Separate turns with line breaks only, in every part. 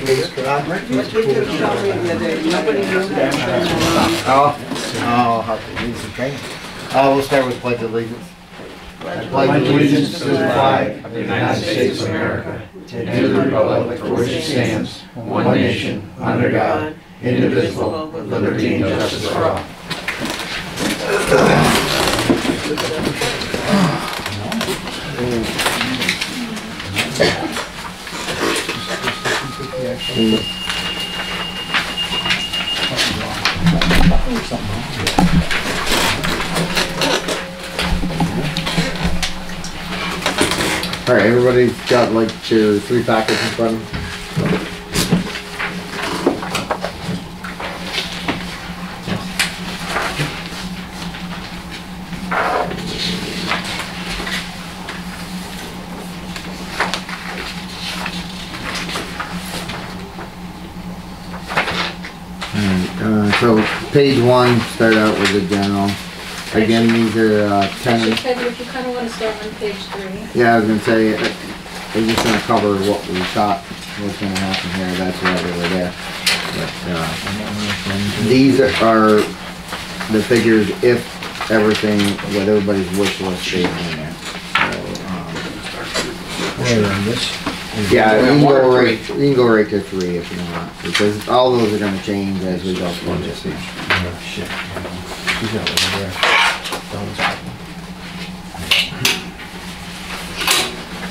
I'll have to do some training. We'll start with Pledge of Allegiance. I pledge allegiance to the flag of the United States of America and to the republic for which it stands, one nation, under God, indivisible, with liberty and justice for all. All right, everybody's got like your 3 packets in front of them. So page 1, start out with the general. Again, these are 10.
If you kind of want to start on page 3.
Yeah, I was going to say, I'm just going to cover what we thought was going to happen here. That's why they were there. But these are the figures if everything, what everybody's wish list stays in there. So, yeah, you can go right to 3 if you want, because all those are going to change as we go through this.
Oh, shit. She's not over there.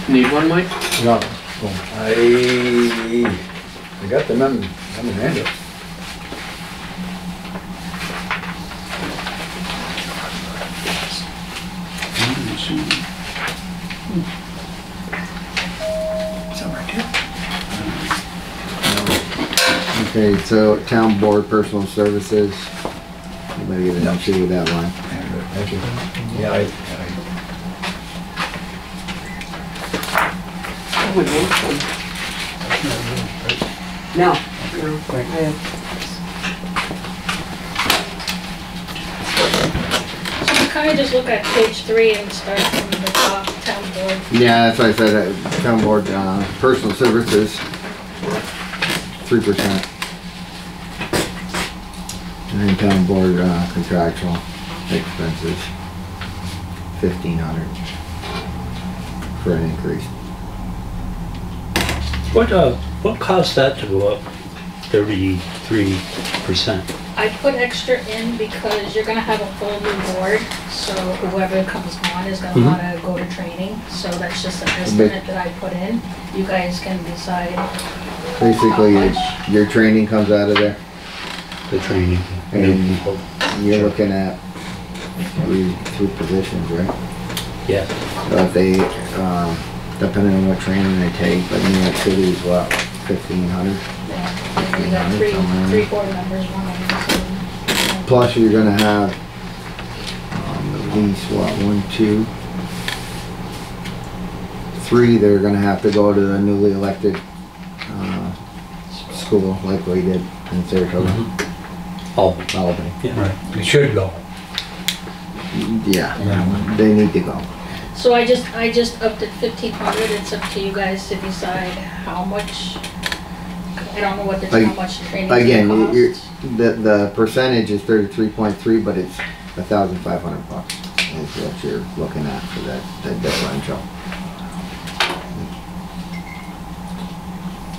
Need one, Mike?
No. I got the memorandum.
Okay, so Town Board Personal Services. Anybody get an issue with that line?
Thank you. Yeah,
No.
So you kind of just look at page 3 and start from the top, Town Board.
Yeah, that's why I said Town Board Personal Services, 3%. And then Town Board contractual expenses, 1,500 for an increase.
What caused that to go up 33%?
I put extra in because you're going to have a full new board, so whoever comes on is going to want to go to training. So that's just an estimate that I put in. You guys can decide.
Basically, your training comes out of there.
The training.
And you're looking at three positions, right?
Yeah.
So if they, depending on what training they take, but New York City is what, 1,500?
Yeah, and you got three board members, one of them.
Plus you're gonna have at least what, 1, 2, 3 that are gonna have to go to the newly elected school like we did in Saratoga. Albany.
Yeah.
right. They should go.
Yeah, they need to go.
So I just upped it 1,500. It's up to you guys to decide how much. I don't know how much the training
again,
costs.
the percentage is 33.3, but it's $1,500 is what you're looking at for that differential.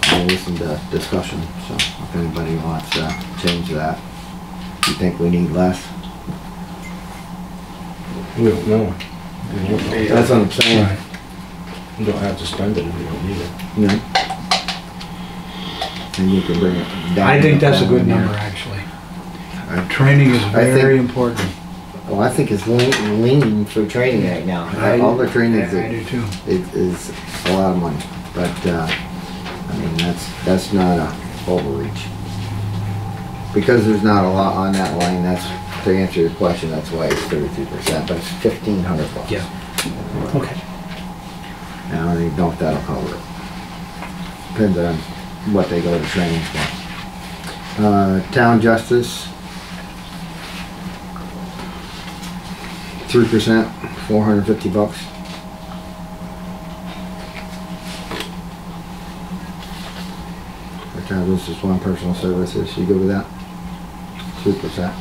I'll listen to discussion, so if anybody wants to change that, you think we need less?
We don't know.
That's what I'm saying.
Right. You don't have to spend it if you don't need it.
No. And you can bring it down.
I think that's a good number, actually. Training is very important.
Well, I think it's lean for training right now. All the training is a lot of money, but I mean that's not a overreach because there's not a lot on that line. That's to answer your question. That's why it's 33%, but it's $1,500.
Yeah. Okay.
And I don't even know if that'll cover it. Depends on what they go to training for. Town Justice, 3%, $450. Return this is one personal services. You good with that? 3%.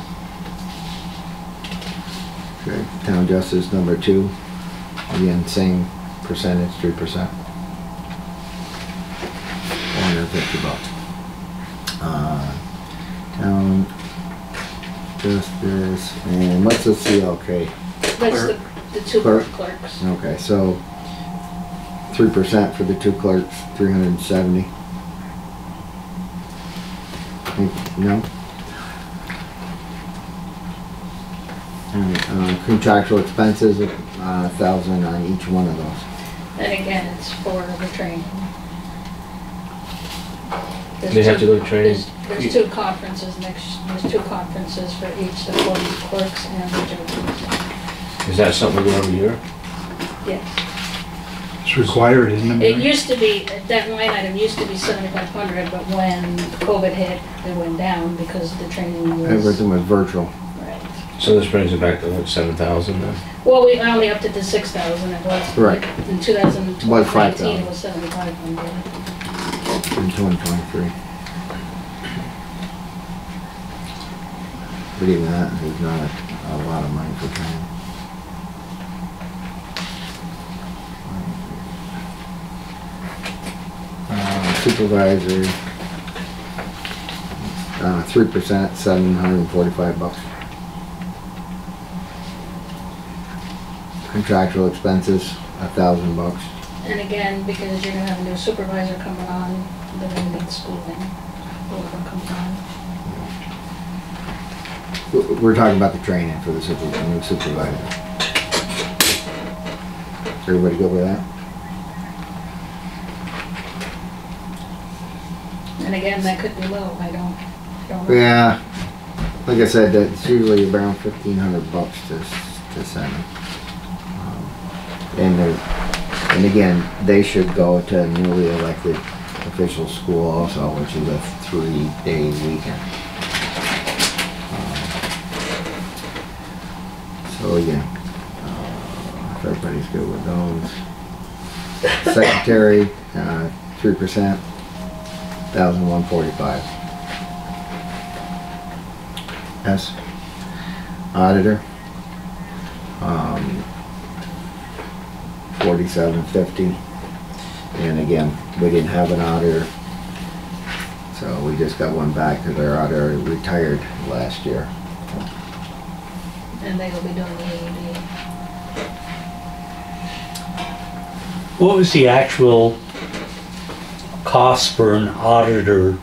Okay. Town justice number 2. Again, same percentage, 3%. $450. Town justice, and what's the CLK?
That's the 2 clerks.
Okay, so 3% for the 2 clerks, 370. No? And, contractual expenses, 1,000 on each one of those.
And again, it's for the training.
They have to go to training.
There's 2 conferences there's 2 conferences for each, the clerks and the judges.
Is that something we do every year?
Yes.
It's required, isn't
It
it?
used to be, that line item used to be 7,500, but when COVID hit, it went down because the training was.
Everything was virtual.
Right.
So this brings it back to like 7,000 then?
Well, we only upped it to 6,000, it was.
Right.
In 2019,
Was 5,000.
it was 7,500.
In 2023. But even that is not a lot of money for training. Supervisor, 3%, $745. Contractual expenses, $1,000.
And again, because you're gonna have a new supervisor coming on, they're gonna need schooling, whoever comes on.
We're talking about the training for the new supervisor. Everybody go with that?
And again, that could be low, I don't know.
Yeah, like I said, that's usually around $1,500 to send them. And again, they should go to a newly elected official school also, which is a 3-day weekend. So again, if everybody's good with those. Secretary, 3%. $1,145. Yes. Auditor, $47.50. And again, we didn't have an auditor, so we just got one back because our auditor retired last year.
And they will be doing the AED.
What was the actual cost for an auditor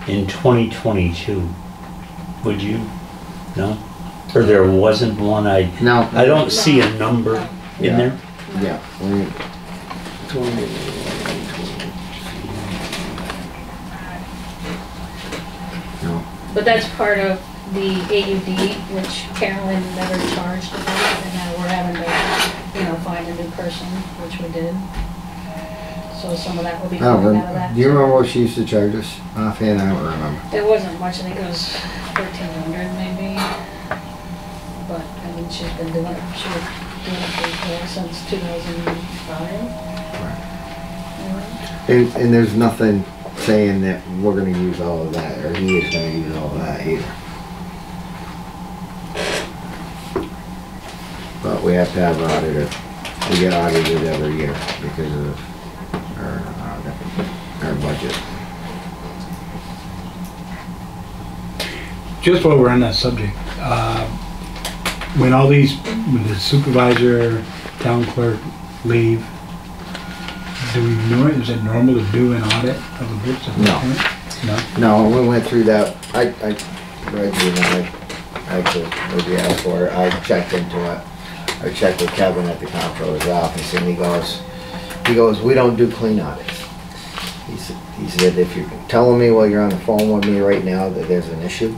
in 2022? Would you know? Or there wasn't one?
No.
I don't see a number in there.
Yeah. No.
But that's part of the AUD, which Carolyn never charged about, and now we're having to, find a new person, which we did. So some of that will be coming out of that.
Do you remember what she used to charge us? Offhand, I don't remember.
It wasn't much, I think it was 1,300 maybe. But, I mean, she's been doing it, since 2005.
And there's nothing saying that we're gonna use all of that, or he is gonna use all of that either. But we have to have an auditor. We get audited every year because of our budget.
Just while we're on that subject, when the supervisor, town clerk leave, do we know, is it normal to do an audit of the books?
No. No, we went through that. I maybe asked for it. I checked into it. I checked with Kevin at the comptroller's office, and he goes, we don't do clean audits. He said, if you're telling me while you're on the phone with me right now that there's an issue,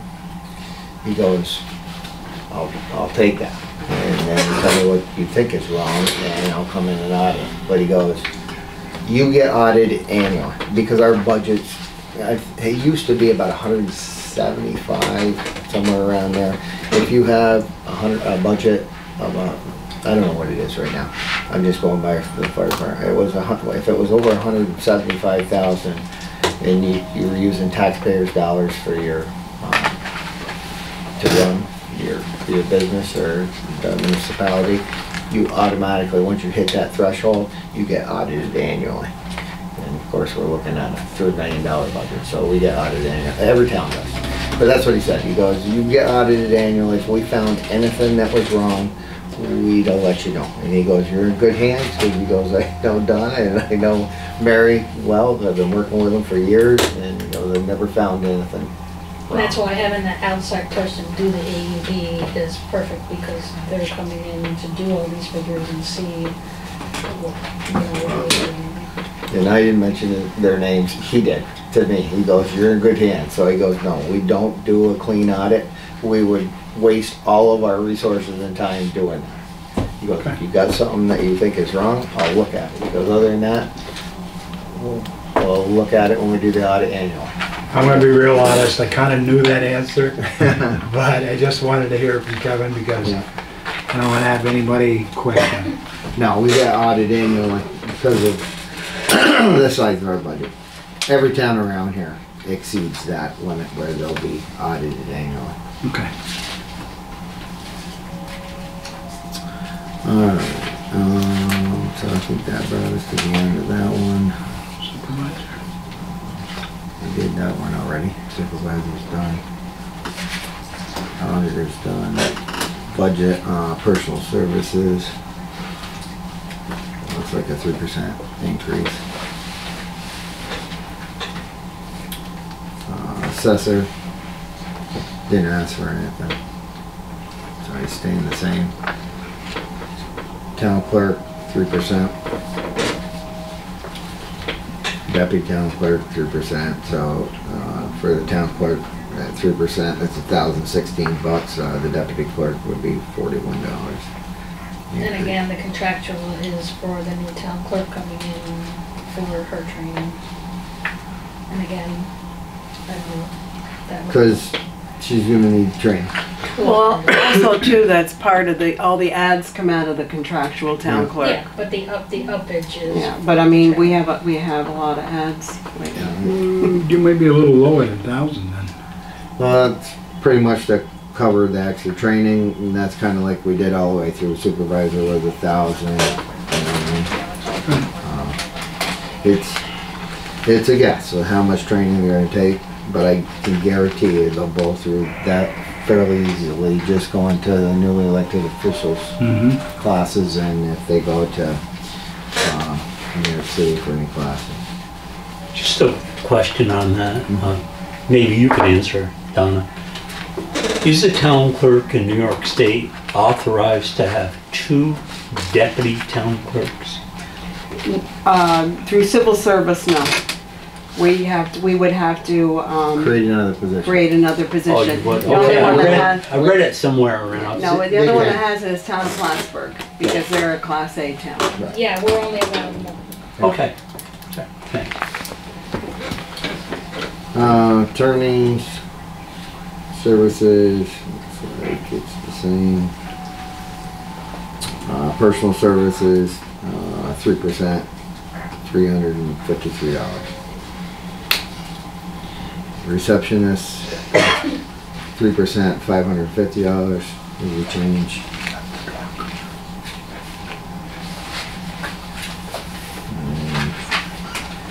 he goes, I'll take that. And then you tell me what you think is wrong, and I'll come in and audit. But he goes, you get audited annually, because our budgets, it used to be about 175, somewhere around there. If you have a budget of I don't know what it is right now. I'm just going by the fire department. If it was over 175,000, and you're using taxpayers' dollars for your, to run your business or the municipality, you automatically, once you hit that threshold, you get audited annually. And of course, we're looking at a $3 million budget, so we get audited annually. Every town does. But that's what he said. He goes, you get audited annually. If we found anything that was wrong, we'd let you know. And he goes, you're in good hands, because he goes, I know Donna and I know Mary well. I've been working with them for years, and you know, they've never found anything wrong.
That's why having that outside person do the AUD is perfect, because they're coming in to do all these figures and see what, you know, what they're doing.
And I didn't mention their names. He did to me. He goes, you're in good hands. So he goes, no, we don't do a clean audit. We would waste all of our resources and time doing that. He goes, if you got something that you think is wrong, I'll look at it. He goes, other than that, we'll look at it when we do the audit annually.
I'm gonna be real honest, I kinda knew that answer, but I just wanted to hear it from Kevin because I don't wanna have anybody question.
No, we get audited annually because of the size of our budget. Every town around here exceeds that limit where they'll be audited annually.
Okay.
Alright, so I think that brought us to the end of that one.
Supervisor.
We did that one already. Supervisor's done. Auditor's done. Budget, personal services. Looks like a 3% increase. Assessor didn't ask for anything, so he's staying the same. Town clerk, 3%. Deputy town clerk, 3%. So for the town clerk at 3%, that's $1,016. The deputy clerk would be $41.
And again, the contractual is for the new town clerk coming in for her training. And again, I don't know.
Because she's gonna need training.
Well, also too, that's part of all the ads come out of the contractual town clerk.
Yeah, but the uppage is.
Yeah, but I mean, we have a lot of ads.
You might be a little lower than 1,000 then.
Well, that's pretty much to cover the extra training, and that's kind of like we did all the way through. Supervisor was 1,000. It's a guess of how much training they're gonna take, but I can guarantee you they'll blow through that fairly easily, just going to the newly elected officials classes, and if they go to New York City for any classes.
Just a question on that. Maybe you could answer, Donna. Is the town clerk in New York State authorized to have 2 deputy town clerks?
Through civil service, no. We would have to
Create another position.
create another position.
Oh, you would?
The only
Okay,
one that
I read it somewhere around.
No, the other one that has it is Town of Plattsburgh, because they're a Class A town.
Yeah, we're only allowed one.
Okay. Thanks.
Attorneys, services, looks like it's the same. Personal services, 3%, $353. Receptionist, 3%, $550. Maybe change.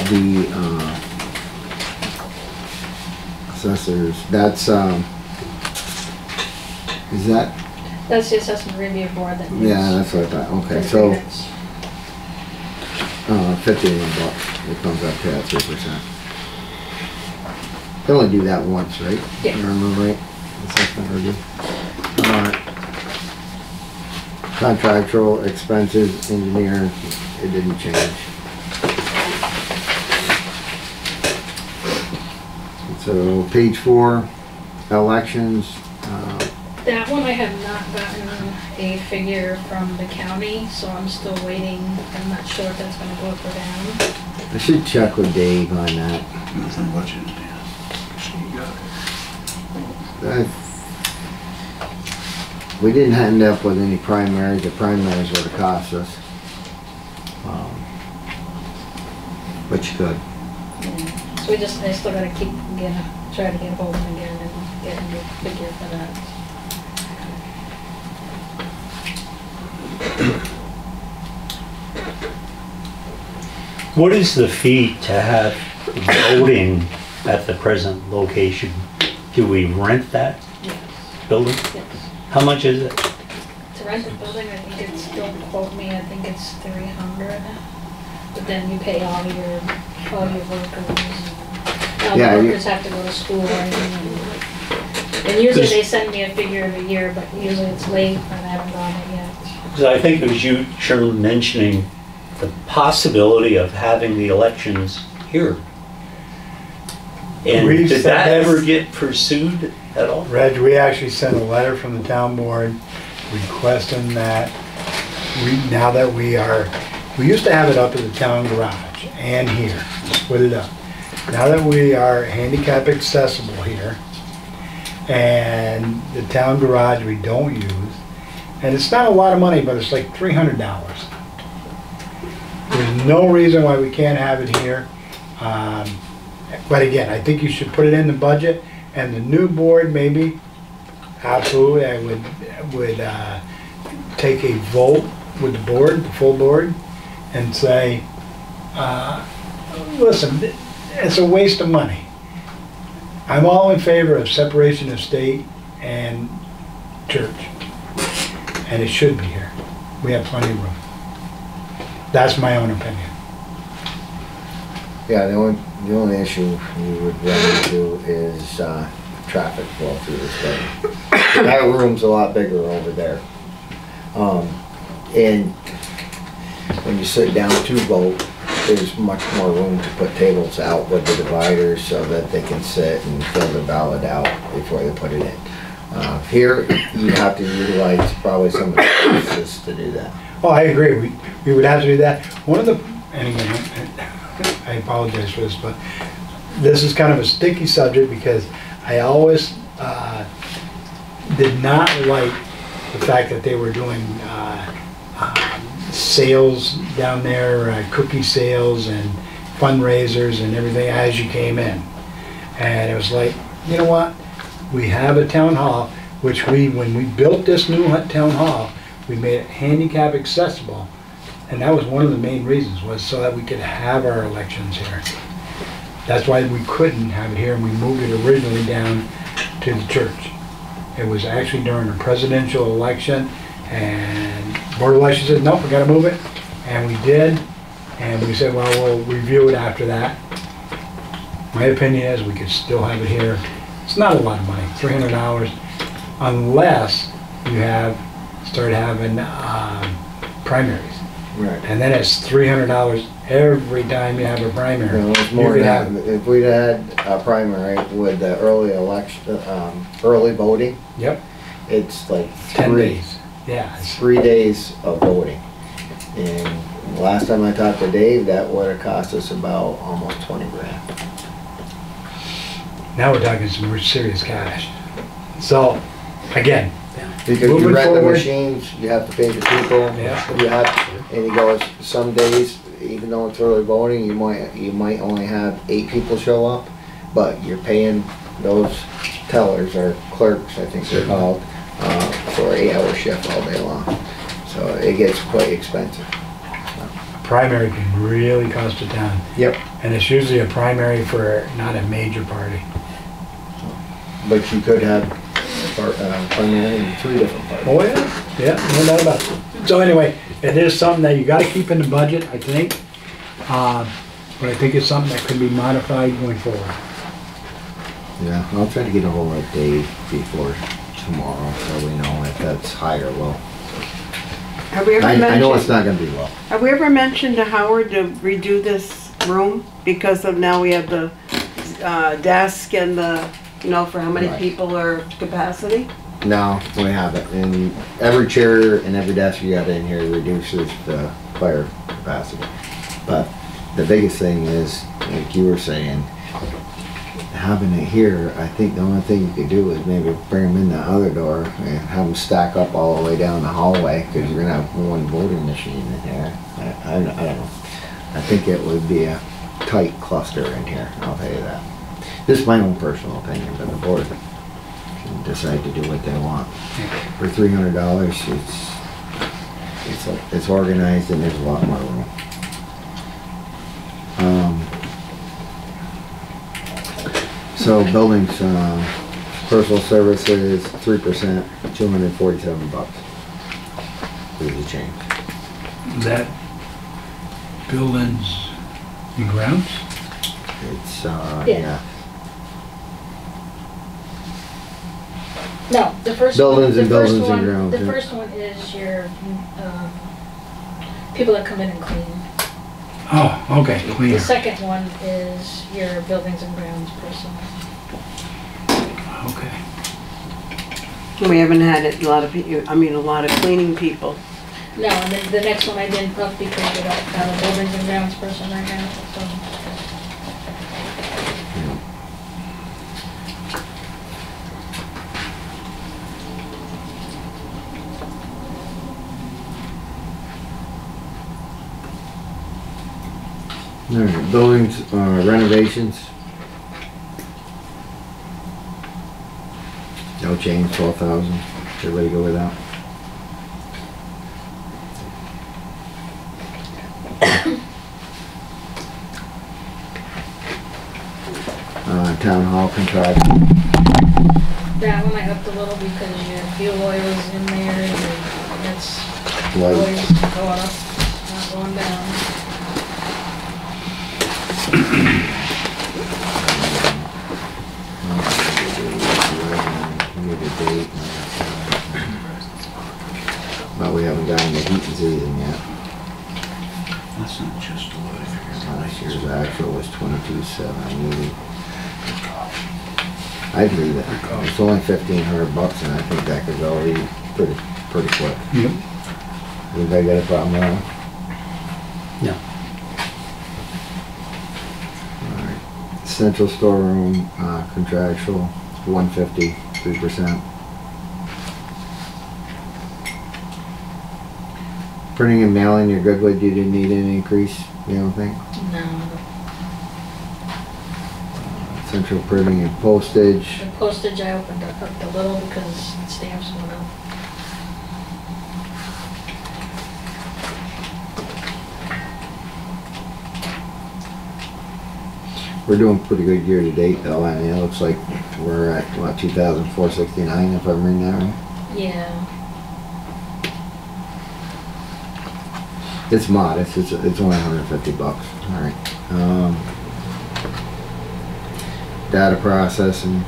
The assessors, that's is that?
That's the assessment review board that meets.
Yeah, that's what I thought. Okay, so $51. It comes up to that 3%. They only do that once, right?
Yeah.
If I remember right. Assessment review. Contractual expenses, engineer, it didn't change. So page 4, elections.
That one I have not gotten a figure from the county, so I'm still waiting. I'm not sure if that's gonna go up or down.
I should check with Dave on that.
Nothing much in there.
We didn't end up with any primaries. The primaries would have cost us. But you could.
Yeah. So So I still gotta try to get hold of him again and get him to figure for that.
What is the fee to have voting at the present location? Do we rent that
Yes.
building?
Yes.
How much is it?
To rent the building, I think it's, don't quote me, I think it's 300. But then you pay all your workers. And all
Yeah,
the
you-
workers have to go to school, and usually they send me a figure of a year, but usually it's late and I haven't gotten it yet.
Because I think it was you, Sharon, mentioning the possibility of having the elections here. And
We
did
said
that
that's-
ever get pursued at all?
Reg, we actually sent a letter from the town board requesting that now that we used to have it up at the town garage and here, split it up. Now that we are handicap accessible here, and the town garage we don't use, and it's not a lot of money, but it's like $300. There's no reason why we can't have it here. But again, I think you should put it in the budget, and the new board maybe, absolutely, I would take a vote with the board, the full board, and say, listen, it's a waste of money. I'm all in favor of separation of state and church, and it should be here. We have plenty of room. That's my own opinion.
Yeah, the only issue you would run into is traffic flow through this building. That room's a lot bigger over there. And when you sit down to vote, there's much more room to put tables out with the dividers so that they can sit and fill the ballot out before they put it in. Here, you have to utilize probably some of the spaces to do that.
Oh, I agree. We would have to do that. One of the, and again, I apologize for this, but this is kind of a sticky subject because I always did not like the fact that they were doing sales down there, cookie sales and fundraisers and everything as you came in. And it was like, you know what? We have a town hall, which when we built this new town hall, we made it handicap accessible. And that was one of the main reasons, was so that we could have our elections here. That's why we couldn't have it here, and we moved it originally down to the church. It was actually during a presidential election, and Board of Elections said, nope, we gotta move it. And we did, and we said, well, we'll review it after that. My opinion is we could still have it here. It's not a lot of money, $300, unless you start having primaries.
Right.
And then it's $300 every time you have a primary.
No, it's more than that. If we'd had a primary with the early election, early voting,
Yep,
it's like
10 days. Yeah.
3 days of voting. And last time I talked to Dave, that would have cost us about almost 20 grand.
Now we're talking some more serious cash. So, again,
Because you
moving
rent the
forward-
machines, you have to pay the people, and he goes, some days, even though it's early voting, you might only have 8 people show up, but you're paying those tellers or clerks, I think they're called, for an 8-hour shift all day long. So it gets quite expensive.
a primary can really cost a ton.
Yep.
And it's usually a primary for not a major party.
But you could have primary in 3 different parties.
Oh, yeah, no doubt about it. So anyway, it is something that you gotta keep in the budget, I think. But I think it's something that can be modified going forward.
Yeah, I'll try to get a hold of Dave before tomorrow so we know if that's high or low.
Have we ever
I know it's
mentioned,
not gonna be low.
have we ever mentioned to Howard to redo this room? Because of now we have the desk and the, you know, for how many
Right.
people are capacity?
No, we haven't. And every chair and every desk you got in here reduces the fire capacity. But the biggest thing is, like you were saying, having it here, I think the only thing you could do is maybe bring them in the other door and have them stack up all the way down the hallway, because you're gonna have one voting machine in here. I don't know. I think it would be a tight cluster in here, I'll tell you that. This is my own personal opinion, but the board can decide to do what they want. For $300, it's organized and there's a lot more room. So buildings, personal services, 3%, $247. There's a change.
Is that buildings and grounds?
It's,
Yeah.
yeah.
No, the first
Buildings
one,
and
the first
buildings and
one,
grounds,
the
yeah.
first one is your, people that come in and clean.
Oh, okay,
The
cleaner.
second one is your buildings and grounds person.
Okay.
We haven't had a lot of, a lot of cleaning people.
No, and then the next one I didn't up because we don't have a buildings and grounds person right now, so.
All right, buildings, renovations. No change, 12,000. Everybody go with that? Town hall contract.
That one I upped a little because your fuel oil is in there and that's
Light.
always going up, not going down.
Need a date. But we haven't gotten the heating season yet.
That's not just a lot.
Last year's actual was 22,780. I'd leave it. It's only $1,500 and I think that could go pretty quick.
Yep.
Anybody got a problem with that?
No.
Alright. Central storeroom, contractual, 150, 3%. Printing and mailing, you're good with, you didn't need any increase, you don't think?
No,
Central printing and postage,
the postage I opened up a little because stamps went up.
we're doing pretty good year to date though. I mean, it looks like we're at, what, 2,469 if I'm reading that right?
Yeah,
It's modest, it's only $150. Alright. Data processing.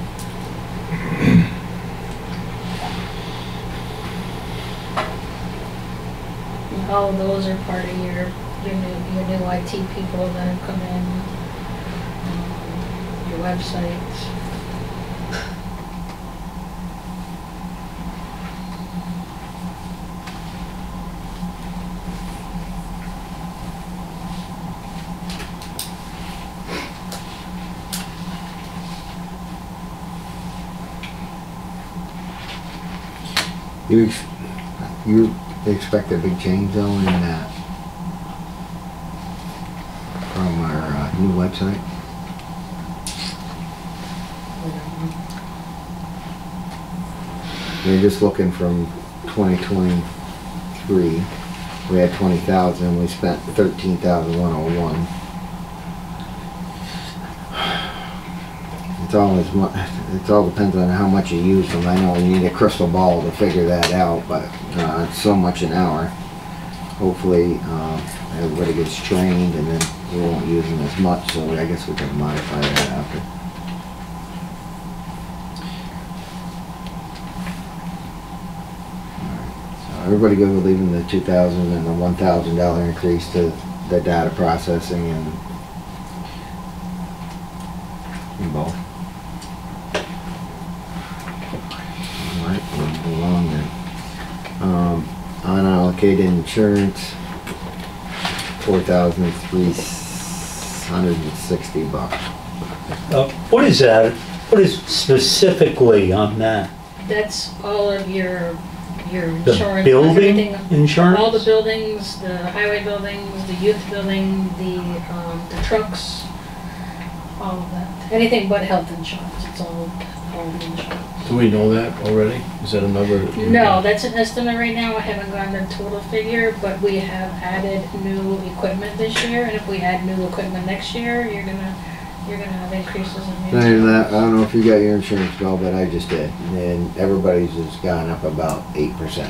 and all of those are part of your new IT people that have come in, your websites.
You expect a big change though in that from our new website? You're just looking from 2023, we had 20,000, we spent 13,101. It's all it all depends on how much you use them. I know you need a crystal ball to figure that out, but it's so much an hour. Hopefully, everybody gets trained and then we won't use them as much, so I guess we can modify that after. So everybody good with leaving the $2,000 and the $1,000 increase to the data processing and both. Alright, we'll move along then. Unallocated insurance, $4,360.
What is that? What is specifically on that?
That's all of your your
The
insurance,
building
everything.
insurance?
All the buildings, the highway buildings, the youth building, the trucks, all of that. Anything but health insurance, it's all the insurance.
Do we know that already? Is that a number?
No, that's an estimate right now. I haven't gotten a total figure, but we have added new equipment this year, and if we add new equipment next year, you're gonna have increases in
Not
the
even that, I don't know if you got your insurance bill, but I just did, and everybody's has gone up about 8%.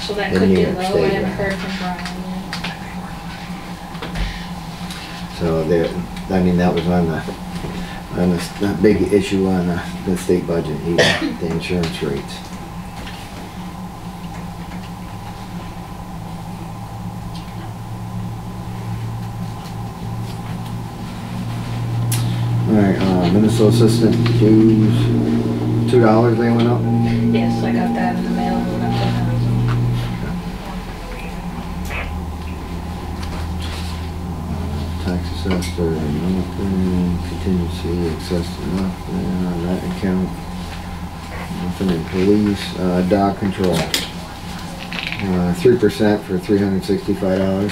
So that
in
could
New
be
York
low. I
State,
haven't
yeah.
heard from Brian
So there, I mean, that was on the big issue on the state budget, the insurance rates. All right, Minnesota assistant dues, $2 they went up.
yet. Yes, I got that in the mail. It went up to 1,000.
Tax assessor, nothing, contingency, excess to nothing on that account. Nothing in police, dog control. 3% for $365.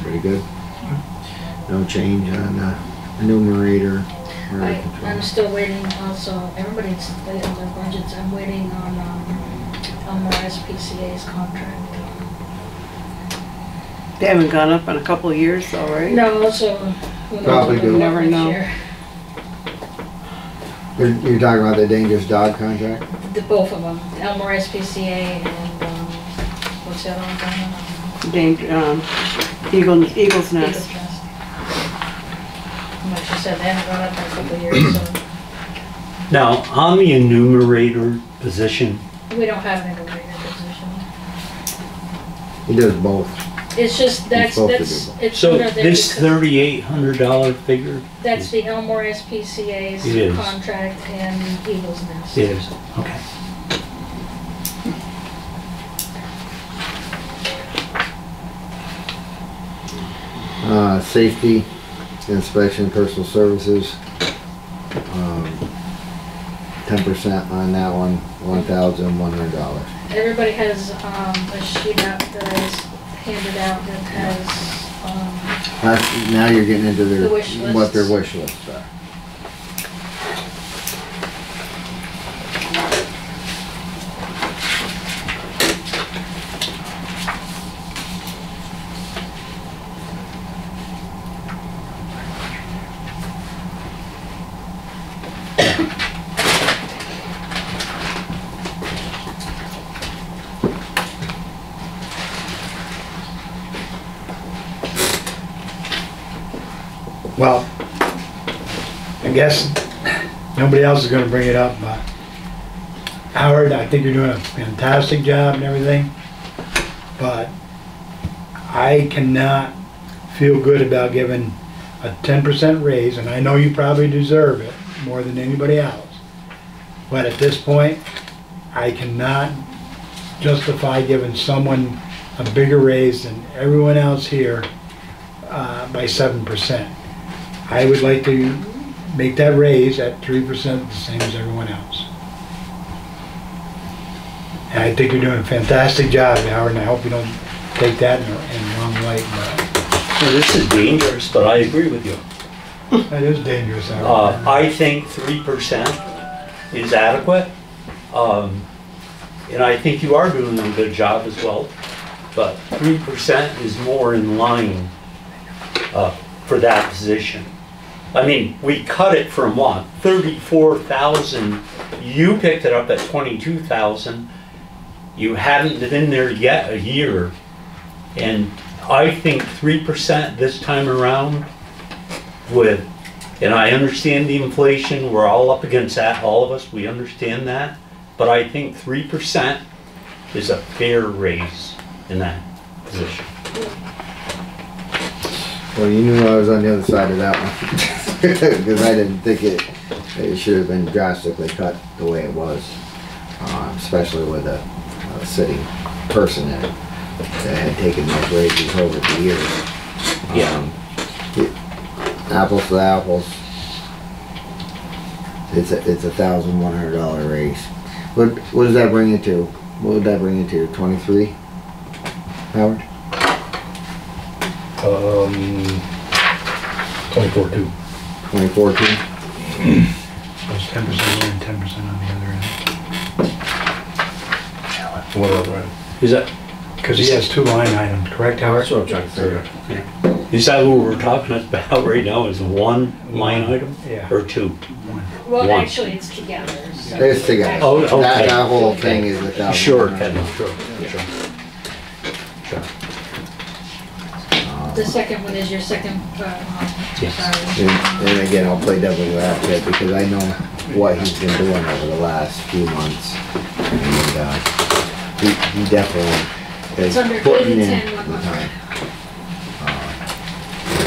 Pretty good. No change on enumerator or
I'm
control.
still waiting also, everybody's late on their budgets, I'm waiting on SPCA's contract.
They haven't gone up in a couple of years though, right?
No, so who knows
Probably
what
do.
they'll
Never
next
know.
year.
You're talking about the dangerous dog contract?
Both of them, Elmore SPCA and, what's the other one?
Eagle's
Eagles
Nest.
Nest. Like you said, they haven't gone up in a couple of years, so
Now, on the enumerator position,
we don't have an enumerator position.
He does both.
It's just, that's,
supposed to
it's
so
under the.
this $3,800 figure
That's the Elmore SPCA's
It is.
contract and Eagles Nest.
is, okay.
Safety, inspection, personal services. 10% on that one, $1,100.
Everybody has a sheet out that is handed out that has,
Now you're getting into their,
The wish
what their
lists.
wish lists are.
Well, I guess nobody else is gonna bring it up, but Howard, I think you're doing a fantastic job and everything, but I cannot feel good about giving a 10% raise, and I know you probably deserve it more than anybody else. But at this point, I cannot justify giving someone a bigger raise than everyone else here by 7%. I would like to make that raise at 3%, the same as everyone else. And I think you're doing a fantastic job, Howard, and I hope you don't take that in the wrong light.
Well, this is dangerous, but I agree with you.
But that is dangerous, Howard.
I think 3% is adequate. And I think you are doing a good job as well. But 3% is more in line for that position. I mean, we cut it from what? 34,000. You picked it up at 22,000. You haven't been there yet a year. And I think 3% this time around would, and I understand the inflation, we're all up against that, all of us, we understand that. But I think 3% is a fair raise in that position.
Well, you knew I was on the other side of that one. Because I didn't think it should have been drastically cut the way it was. Especially with a city person in it that had taken those raises over the years. Apples to apples. it's a $1,100 raise. What does that bring you to? What would that bring you to? 23, Howard?
24.2.
24.2.
That's 10% here and 10% on the other end.
What other end?
Is that,
Because he has 2 line items, correct, Howard?
That's what I'm trying to figure out.
is that what we're talking about right now, is one line item?
Yeah.
Or two?
Well,
One.
actually, it's together. So
It's together.
Oh, okay.
That whole thing is $1,100.
Sure, Kevin, sure.
The second one is your second,
Yes.
sorry.
And again, I'll play devil's advocate because I know what he's been doing over the last few months. And he definitely is
It's under
putting in
80, 10,
the
100.
time.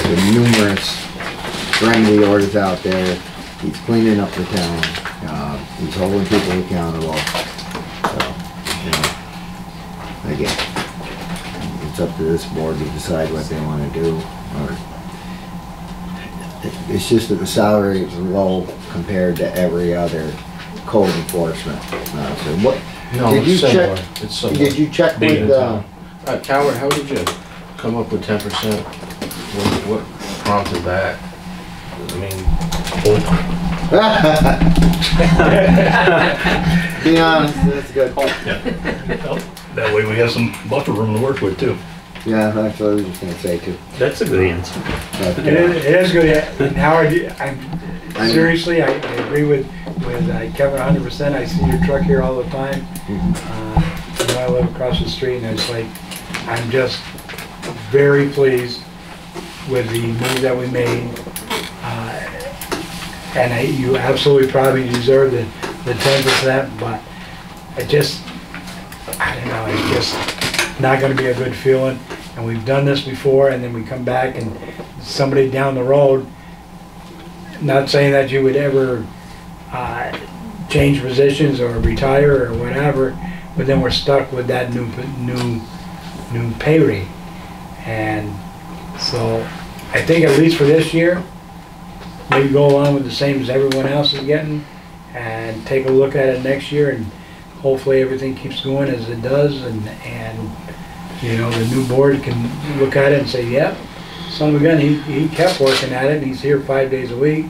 The numerous remedy orders out there. He's cleaning up the town. He's holding people accountable. So, you know, again, it's up to this board to decide what they want to do. It's just that the salary is low compared to every other code enforcement. So what?
No,
Did you
it's similar.
check?
It's similar.
Did you check
Being in
with?
town. Howard, how did you come up with 10%? What prompted that? I mean,
Be honest, that's good.
That way we have some buffer room to work with too.
Yeah, that's what I was just gonna say too.
That's a good answer.
But,
It is good, and Howard, seriously, I agree with Kevin 100%. I see your truck here all the time. You know, I live across the street, and it's like, I'm just very pleased with the move that we made. And you absolutely probably deserve the 10%, but I don't know, it's just not gonna be a good feeling. And we've done this before, and then we come back and somebody down the road, not saying that you would ever change positions or retire or whatever, but then we're stuck with that new pay rate. And so I think at least for this year, maybe go along with the same as everyone else is getting and take a look at it next year, and hopefully everything keeps going as it does, and you know, the new board can look at it and say, yep, son of a gun, he kept working at it, and he's here 5 days a week,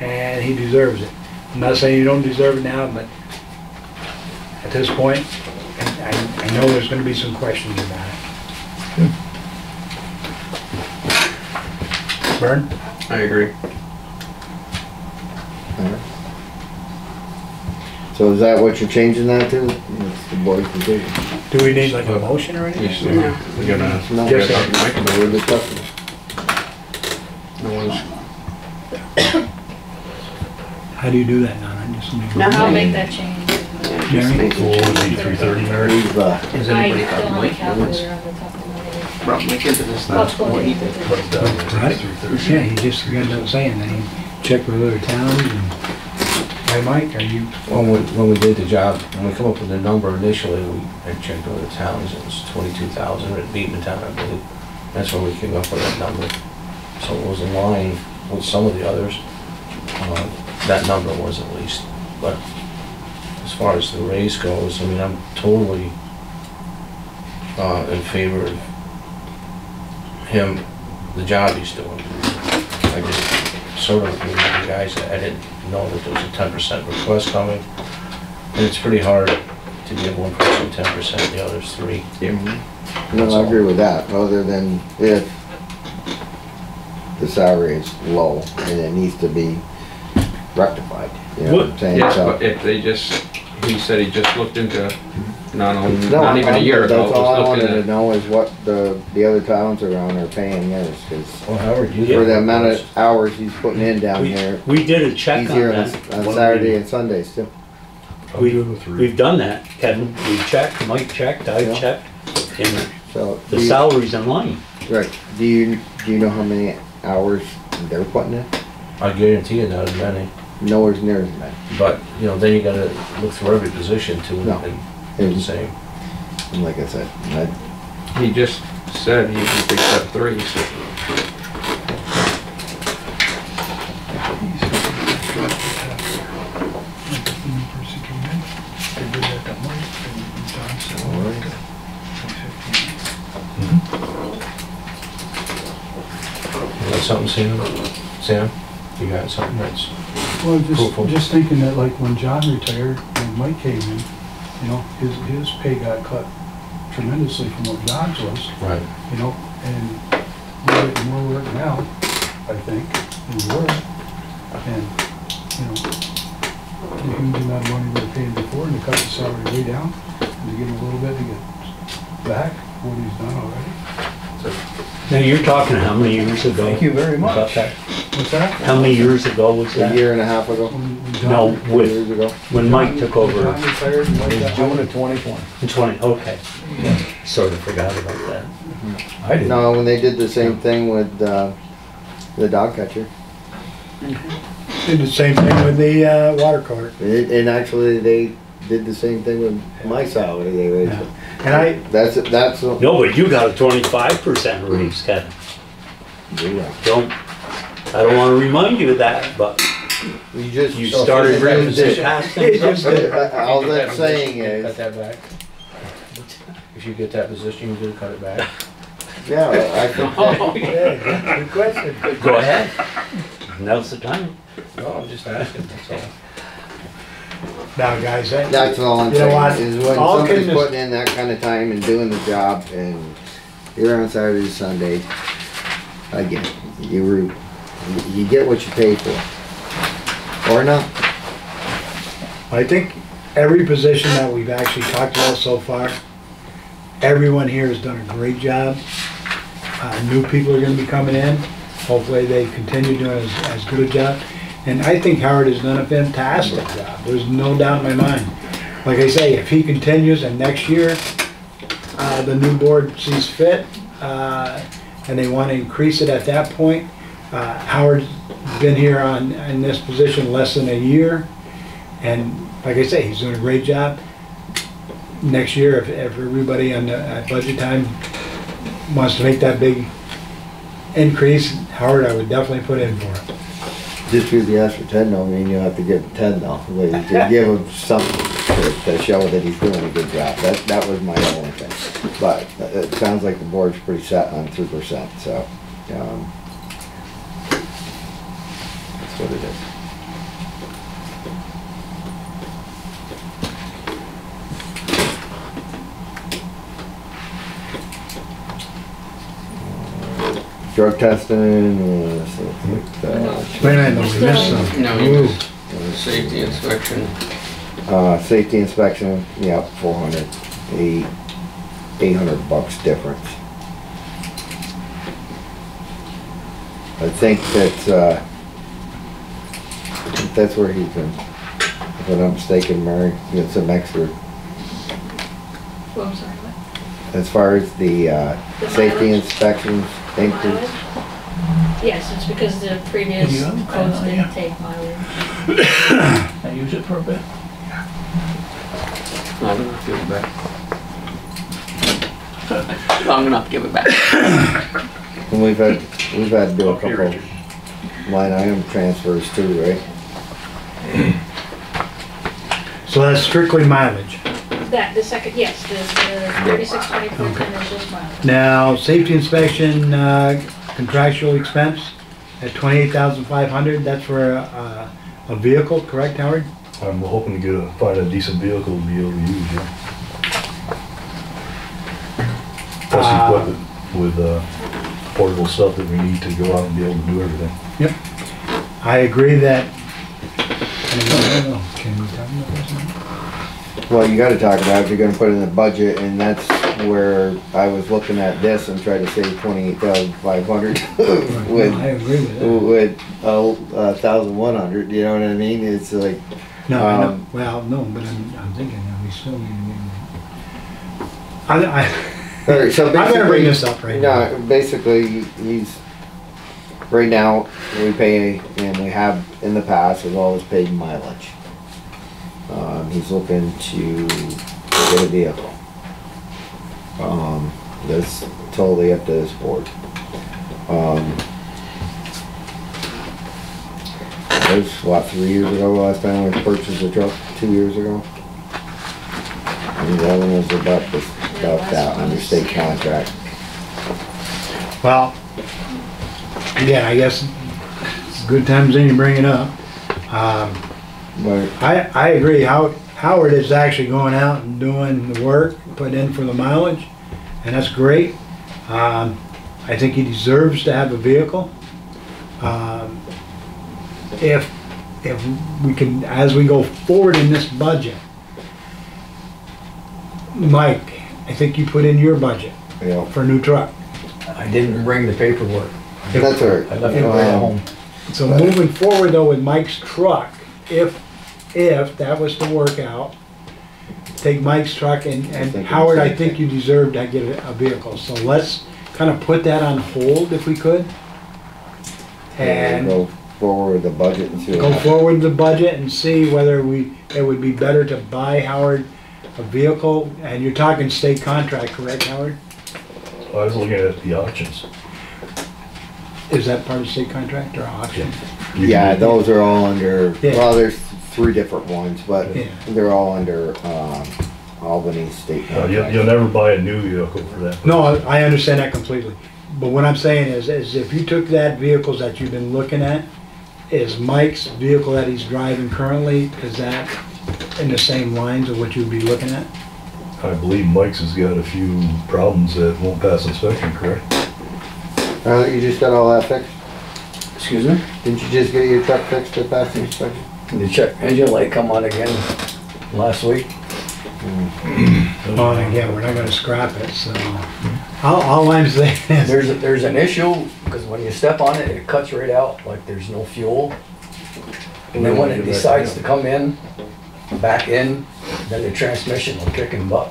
and he deserves it. I'm not saying you don't deserve it now, but at this point, I know there's gonna be some questions about it. Vern?
I agree.
So is that what you're changing that to? It's the board's decision.
Do we need like a motion or anything?
yes, we're gonna,
No,
Just
we're discussing.
no one's,
How do you do that, Donna? Just need-
Now,
I'll make that change.
Mary?
8330, Mary.
We've,
has
I
anybody got
don't have a
Mike Owens?
calculator on the top of my head.
Brought Mike into this
I'll
last
plug
what
it
he
into
did.
the-
Right? Yeah, he just got done saying that he checked with other towns and, hey Mike, are you,
when we did the job, when we come up with the number initially, we had checked other towns, it was 22,000 at Beatontown, I believe. That's where we came up with that number. So it was in line with some of the others. That number was at least, but as far as the raise goes, I mean, I'm totally in favor of him, the job he's doing. I just sort of agree with the guys that I didn't know that there was a 10% request coming. And it's pretty hard to give one person 10%, the others 3.
no, I agree with that, other than if the salary is low and it needs to be rectified. You know what I'm saying?
Yes,
So-
but if they just, he said he just looked into, not
No,
even a year ago,
that's all I
was
wanted
looking
to
at.
know is what the other towns around are paying theirs, because
Well, Howard, you
for the amount of hours he's putting in down here,
We did a check
he's
on
here
that.
on Saturday and Sundays too.
I'm good with 3.
We've done that, Kevin. We checked, Mike checked, I
Yeah.
checked, and
So,
the salary's in line.
right, do you know how many hours they're putting in?
I guarantee you not as many.
Nowhere near as many.
But, you know, then you gotta look through every position too
No.
and do the same.
And like I said,
He just said he picked up 3, so.
Sam, you got something that's
Well,
fruitful?
just thinking that like when John retired and Mike came in, you know, his pay got cut tremendously from what John's was,
Right.
you know, and we're getting more work now, I think, than we were. And, you know, the huge amount of money we were paying before, and to cut the salary way down, and to give him a little bit to get back what he's done already.
Now, you're talking how many years ago?
Thank you very much.
About that?
What's that?
How many years ago was
A
that?
year and a half ago,
When
No,
John-
2 years ago.
when Mike took over
John retired, and Mike got
June of 2020.
in 20, okay. Sort of forgot about that.
I didn't.
No, when they did the same thing with the dog catcher.
Did the same thing with the water cart.
And actually, they did the same thing with my salary. They raised
Yeah.
it.
And
That's
No, but you got a 25% raise, Kevin.
you're right.
I don't want to remind you of that, but
You just
you
So if
started
you get that
really to
position-
pass things up.
All
If you get
that's
that
saying
position, you
is,
cut that back. If you get that position, you do cut it back.
yeah, I think
yeah, good question.
Go ahead. Now's the time.
No, I'm just asking, that's all.
Now, guys,
that's all I'm
You know what?
saying, is when
All
somebody's
kidding
putting in that kind of time and doing the job, and you're on Saturday, Sunday, again, you get what you pay for. Or not.
I think every position that we've actually talked about so far, everyone here has done a great job. New people are gonna be coming in. Hopefully they continue doing as good a job. And I think Howard has done a fantastic job. There's no doubt in my mind. Like I say, if he continues and next year, the new board sees fit, and they want to increase it at that point, Howard's been here in this position less than a year. And like I say, he's doing a great job. Next year, if everybody at budget time wants to make that big increase, Howard, I would definitely put in for it.
Just because you ask for 10 don't mean you have to give him 10 though. You can give him something to show that he's doing a good job. That was my only thing. But it sounds like the board's pretty set on 2%, so that's what it is. Drug testing,
Wait a minute, no, we missed some.
No, you missed safety inspection.
safety inspection, yep, 400, 800 bucks difference. I think that's where he's been, if I'm not mistaken, Mary, get some extra,
Oh, I'm sorry, what?
as far as the safety
mileage?
inspections increase.
Mileage? Yes, it's because the previous
Yeah,
codes
yeah.
didn't take mileage.
I use it for a bit.
Long enough, give it back.
Long enough to give it back.
And we've had to do a couple line item transfers too, right?
So that's strictly mileage.
The second, yes, the 3624 10 is just mileage.
Now, safety inspection, contractual expense at 28,500, that's for a vehicle, correct, Howard?
I'm hoping to find a decent vehicle to be able to use, yeah. Plus equipment with portable stuff that we need to go out and be able to do everything.
Yep. I agree that, can we talk about this now?
Well, you gotta talk about it if you're gonna put it in the budget, and that's where I was looking at this and trying to save 28,500 with,
I agree with that.
with 1,100, you know what I mean? It's like,
No, I know, well, no, but I'm thinking that we still need to make.
alright, so
I'm gonna bring
basically,
this up right now.
no, basically, he's, right now, we pay, and we have in the past, we've always paid mileage. He's looking to get a vehicle. That's totally up to this board. It was, what, 3 years ago, last time we purchased a truck, 2 years ago? And the other one was about that, under state contract.
Well, again, I guess it's a good time as any to bring it up.
But
I agree. Howard is actually going out and doing the work, putting in for the mileage, and that's great. I think he deserves to have a vehicle. If we can, as we go forward in this budget, Mike, I think you put in your budget
yeah,
for a new truck.
I didn't bring the paperwork.
that's all right.
I left it at home.
So moving forward though with Mike's truck, if that was to work out, take Mike's truck and
think
Howard, I
it's
think you deserve to get a vehicle. So let's kind of put that on hold if we could. And
go forward with the budget and see what
go
happens.
forward with the budget and see whether it would be better to buy Howard a vehicle. And you're talking state contract, correct, Howard?
I was looking at the auctions.
Is that part of state contract or auction?
Yeah, those are all under,
Yeah.
well, there's 3 different ones, but
Yeah.
they're all under Albany State
You'll
contract.
never buy a new vehicle for that.
No, I understand that completely. But what I'm saying is if you took that vehicles that you've been looking at, is Mike's vehicle that he's driving currently, is that in the same lines of what you'd be looking at?
I believe Mike's has got a few problems that won't pass inspection, correct?
You just got all that fixed?
Excuse me?
Didn't you just get your truck fixed to pass the inspection?
The check engine light come on again last week.
Well, and again, we're not gonna scrap it, so. All I'm saying is,
There's an issue, because when you step on it, it cuts right out, like there's no fuel. And then when it decides to come in, back in, then the transmission will kick and buck.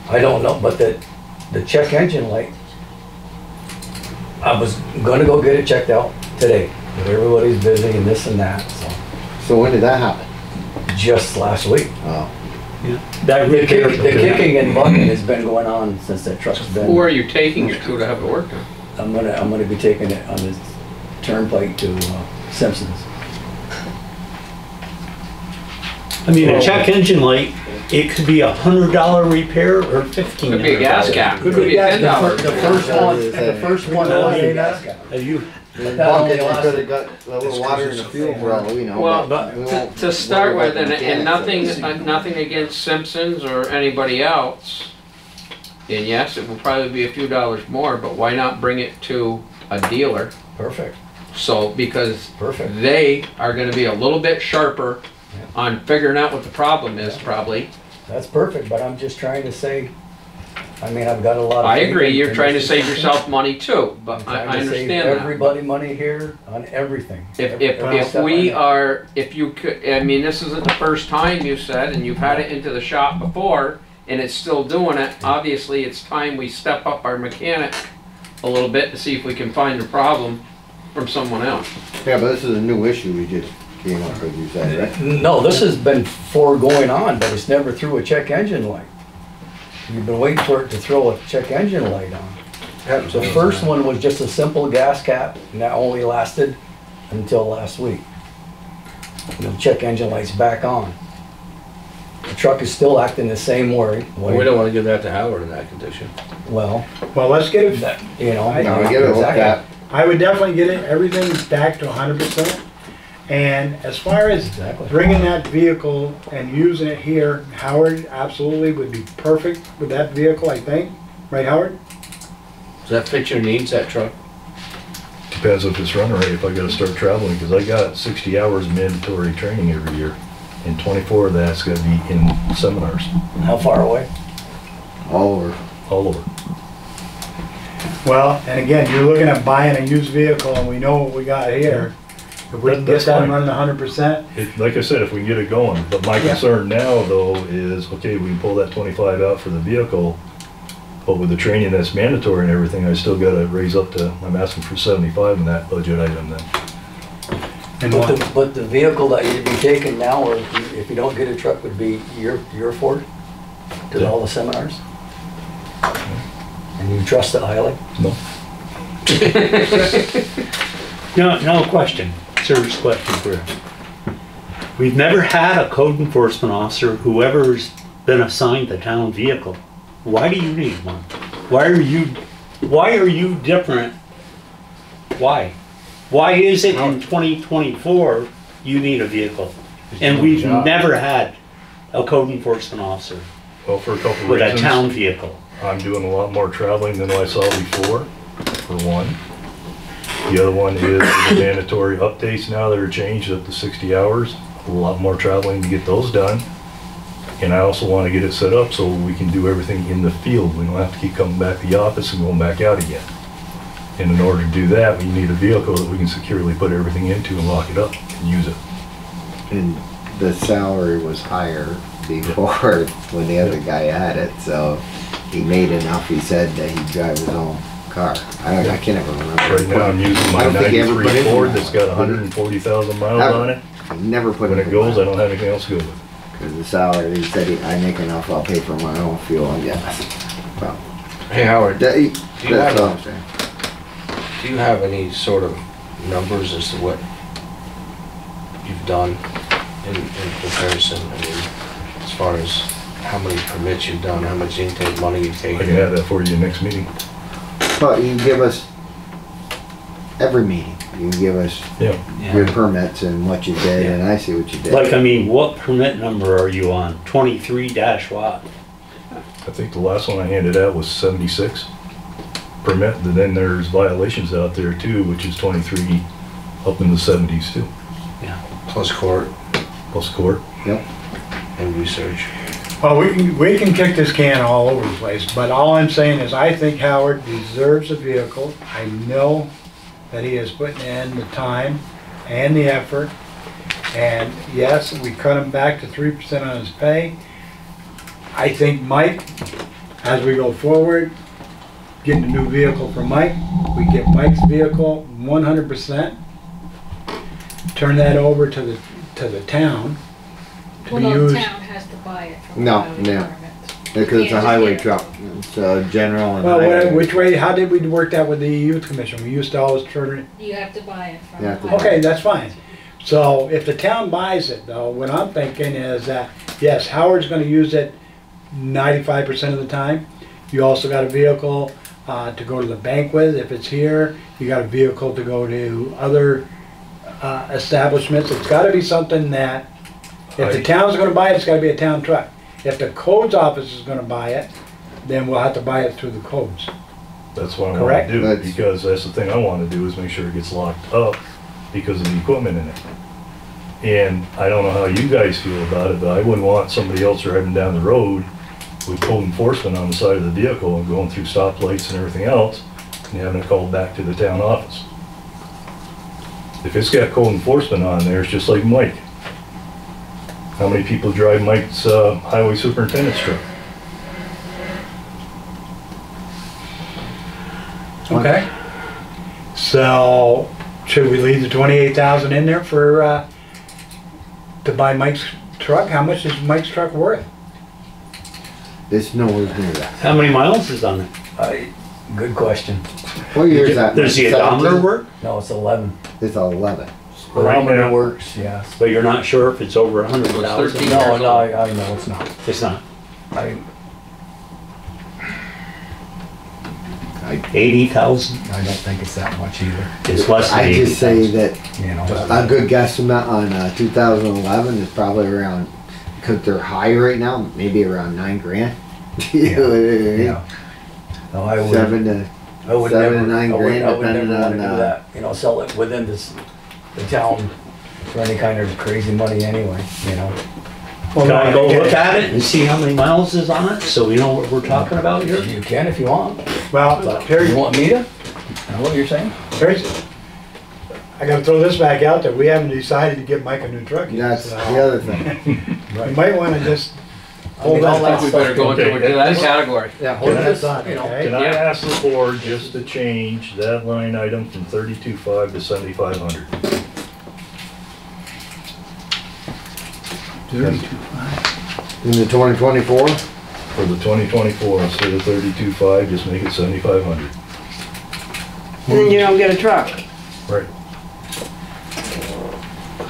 I don't know, but the check engine light, I was gonna go get it checked out today, but everybody's busy and this and that, so.
So when did that happen?
Just last week.
Oh,
That
The
repair,
kicking and bucking has been going on since that truck's
Who
been.
are you taking it to have it worked on?
I'm gonna be taking it on the turnpike to Simpson's.
I mean, a check engine light, it could be $100 repair or $1,500.
Could be a gas cap, could
Could be
be
gas
$10.
cap.
The first one was a gas cap.
Have you,
But that only lasted-
could've got a little water in the fuel for all we know.
Well,
but we won't
to start
worry
with,
about the
and
mechanics.
nothing against Simpsons or anybody else. And yes, it will probably be a few dollars more, but why not bring it to a dealer?
Perfect,
So, because
perfect.
they are gonna be a little bit sharper on figuring out what the problem is, probably.
That's perfect, but I'm just trying to say, I mean, I've got a lot of.
I
faith
agree,
in
you're trying to
this
save
system.
yourself money too, but
I'm
I
trying to save
understand that.
everybody money here on everything. Every
If
step
we
I
are, if you could, I mean, this isn't the first time you said, and you've had it into the shop before, and it's still doing it, obviously it's time we step up our mechanic a little bit to see if we can find the problem from someone else.
Yeah, but this is a new issue we just came up with, you said, right?
No, this has been going on, but it's never through a check engine light. You've been waiting for it to throw a check engine light on. The first one was just a simple gas cap, and that only lasted until last week. And the check engine light's back on. The truck is still acting the same way.
Well, we don't wanna give that to Howard in that condition.
Well,
well, let's get it,
that, you know.
No, get it looked at.
I would definitely get it, everything back to 100%. And as far as
Exactly.
bringing that vehicle and using it here, Howard absolutely would be perfect with that vehicle, I think. Right, Howard?
Does that fit your needs, that truck?
Depends if it's running right, if I gotta start traveling, because I got 60 hours mandatory training every year. And 24 of that's gotta be in seminars,
How far away?
All over.
all over.
Well, and again, you're looking at buying a used vehicle and we know what we got here. If we can get
That's
that
fine.
running 100%,
Like I said, if we can get it going, but my
Yeah.
concern now though is, okay, we can pull that 25 out for the vehicle, but with the training that's mandatory and everything, I still gotta raise up to, I'm asking for 75 in that budget item then.
and
But the vehicle that you'd be taking now, or if you don't get a truck, would be your Ford to
Yeah.
all the seminars? And you trust it highly?
No?
no question, serious question for you. We've never had a code enforcement officer who ever's been assigned the town vehicle. Why do you need one? Why are you different Why? Why is it in 2024 you need a vehicle? And we've never had a code enforcement officer
Well, for a couple
with a
reasons.
town vehicle.
I'm doing a lot more traveling than I saw before, for one. The other one is the mandatory updates now that are changed up to 60 hours. A lot more traveling to get those done. And I also want to get it set up so we can do everything in the field. We don't have to keep coming back to the office and going back out again. And in order to do that, we need a vehicle that we can securely put everything into and lock it up and use it.
And the salary was higher before when the other guy had it, so he made enough, he said, that he'd drive his own car. I can't ever remember.
Right now, I'm using
I
my
don't think he ever put
93
it
Ford
in.
that's got 140,000 miles
Ever.
on it.
He never put
When
it
it goes, I don't have anything else to go with.
because the salary, he said, I make enough, I'll pay for my own fuel, I guess. Well,
Hey Howard,
that,
you
that's
have
all
a-
I'm saying.
do you have any sort of numbers as to what you've done in comparison? I mean, as far as how many permits you've done, how much intake money you've
I
taken?
can have that for you next meeting.
But you can give us every meeting, you can give us
Yeah.
your permits and what you did, and I see what you did.
Like, I mean, what permit number are you on? 23 dash what?
I think the last one I handed out was 76 permit, and then there's violations out there too, which is 23 up in the 70s too,
Plus court
plus court.
Yep.
and research.
Well, we can kick this can all over the place, but all I'm saying is I think Howard deserves a vehicle. I know that he is putting in the time and the effort. And yes, we cut him back to 3% on his pay. I think Mike, as we go forward, getting a new vehicle for Mike, we get Mike's vehicle 100%. Turn that over to the town to
Well,
be
no,
used.
the town has to buy it from the
No,
highway
no.
department.
Because it's a
Can't
highway
just get it.
truck, it's general and
Well,
highway.
which way, how did we work that with the youth commission? We used to always turn it,
You have to buy it from
You
the
have to-
highway.
okay, that's fine. So if the town buys it though, what I'm thinking is that, yes, Howard's gonna use it 95% of the time. You also got a vehicle to go to the bank with if it's here. You got a vehicle to go to other establishments. It's gotta be something that, if the town's gonna buy it, it's gotta be a town truck. If the codes office is gonna buy it, then we'll have to buy it through the codes.
That's what I want
Correct.
to do,
That's-
because that's the thing I want to do is make sure it gets locked up because of the equipment in it. And I don't know how you guys feel about it, but I wouldn't want somebody else driving down the road with code enforcement on the side of the vehicle and going through stoplights and everything else and having it called back to the town office. If it's got code enforcement on there, it's just like Mike. How many people drive Mike's highway superintendent's truck?
Okay. So, should we leave the 28,000 in there for, to buy Mike's truck? How much is Mike's truck worth?
It's nowhere near that.
How many miles is on it?
Good question.
What year is that?
Does the
17?
odometer work?
No, it's 11.
It's 11.
Barometer works, yes.
But you're not sure if it's over 100,000?
13.
No, no, I know it's not.
It's not.
I
80,000?
don't think it's that much either,
It's less than
I just say
80,000.
that
you know.
a good guesstimate on 2011 is probably around, because they're high right now, maybe around 9 grand. You know what I mean?
Yeah. No, I would,
7 to,
I would
7
never,
to 9
I would,
grand,
I would never
depending
wanna
on,
do that. You know, sell it within the town for any kind of crazy money anyway, you know.
Can I go look at it and see how many miles is on it, so we know what we're talking about here?
You can if you want.
Well,
You want me to? Know what you're saying?
I gotta throw this back out there. We haven't decided to give Mike a new truck yet.
that's
so
the other thing.
You might wanna just
I mean, all
I
that
think we better
stuff.
go into
Okay.
that category.
Yeah,
Can I-
just, you know.
okay?
Can I
Yeah.
ask the board just to change that line item from 32.5 to 7,500?
32.5.
In the 2024,
For the 2024, instead of 32.5, just make it 7,500.
And then you don't get a truck.
Right.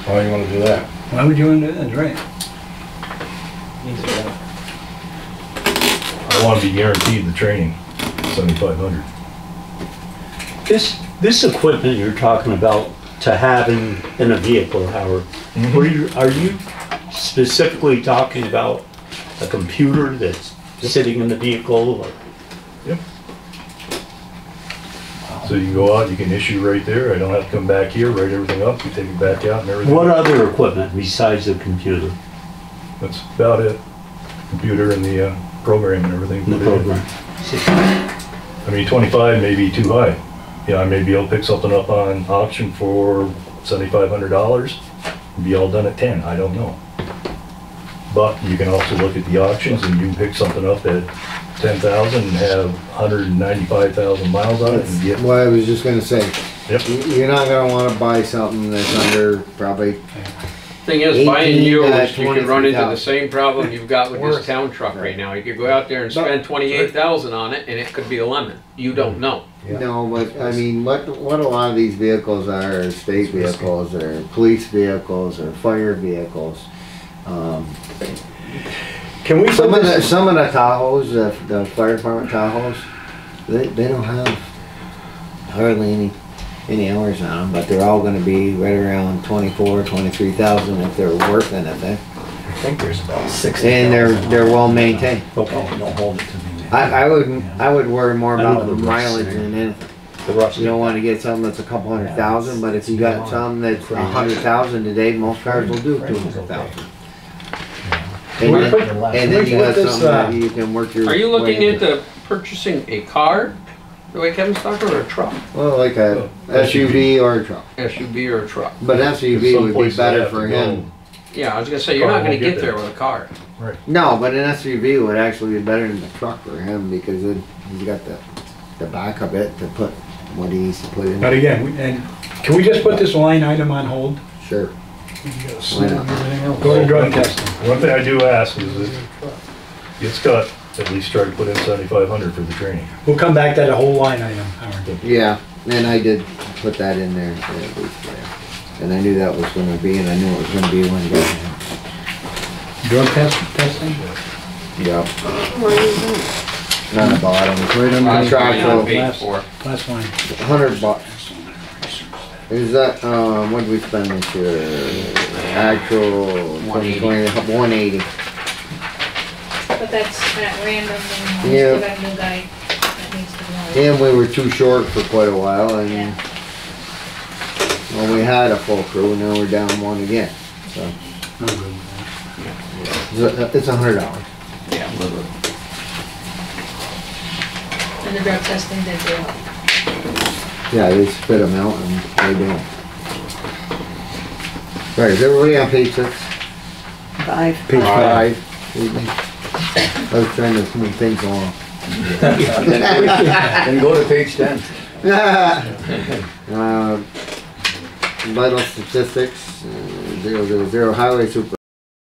Why you wanna do that?
Why would you wanna do that? That's right.
I want to be guaranteed the training, 7,500.
This, This equipment you're talking about to have in a vehicle, Howard, are you specifically talking about a computer that's sitting in the vehicle? Or?
Yep. So you can go out, you can issue right there. I don't have to come back here, write everything up, you take it back out and everything.
What other equipment besides the computer?
That's about it. Computer and the program and everything.
The program.
I mean, 25 may be too high. Yeah, I may be able to pick something up on auction for $7,500 and be all done at 10, I don't know. But you can also look at the auctions and you can pick something up at 10,000 and have 195,000 miles on it and get.
Well, I was just gonna say,
Yep.
you're not gonna wanna buy something that's under probably,
Thing is, buying
18
used,
to
you can run into the
23,000.
same problem you've got with this town truck right now. You could go out there and spend 28,000 on it and it could be a lemon. You don't know.
no, but I mean, what a lot of these vehicles are state vehicles, or police vehicles, or fire vehicles.
Can we
Some of the Tahoes, the fire department Tahoes, they don't have hardly any hours on them, but they're all gonna be right around 24, 23,000 if they're worth anything.
I think there's about 60.
And they're well maintained.
Okay, don't hold it to me.
I would worry more
I know
about the
the
mileage
rust
than anything.
The rust.
You don't wanna get something that's a couple 100,000, but if you got something that's 100,000 today, most cars will do 200,000. And then you got something that you can work your.
Are you looking
way
into purchasing a car, the way Kevin's talking, or a truck?
Well, like a SUV or a truck.
SUV or a truck?
But SUV would be better for him.
Yeah, I was gonna say, you're not gonna get there with a car.
No, but an SUV would actually be better than the truck for him because he's got the back of it to put what he needs to put in.
But again, and can we just put this line item on hold?
Sure. Why not?
Go to drug testing.
One thing I do ask is that it's got, at least try to put in 7,500 for the training.
We'll come back to the whole line item, Howard.
Yeah, and I did put that in there at least, yeah. And I knew that was gonna be, and I knew it was gonna be when it
Drug testing?
Yeah. On the bottom, right on the track,
Last line.
$100. Is that, what did we spend this year? Actual 2020, 180.
But that's at random, and
Yeah.
we got a new guy that needs to go.
And we were too short for quite a while, and well, we had a full crew, now we're down one again. So
No good.
it's $100.
Yeah,
And the drug testing did go up.
Yeah, they spit them out and they do. Right, is everybody on page 6?
5.
Page 5. I was trying to move things along.
Then go to page 10.
Vital statistics, 000 highway super.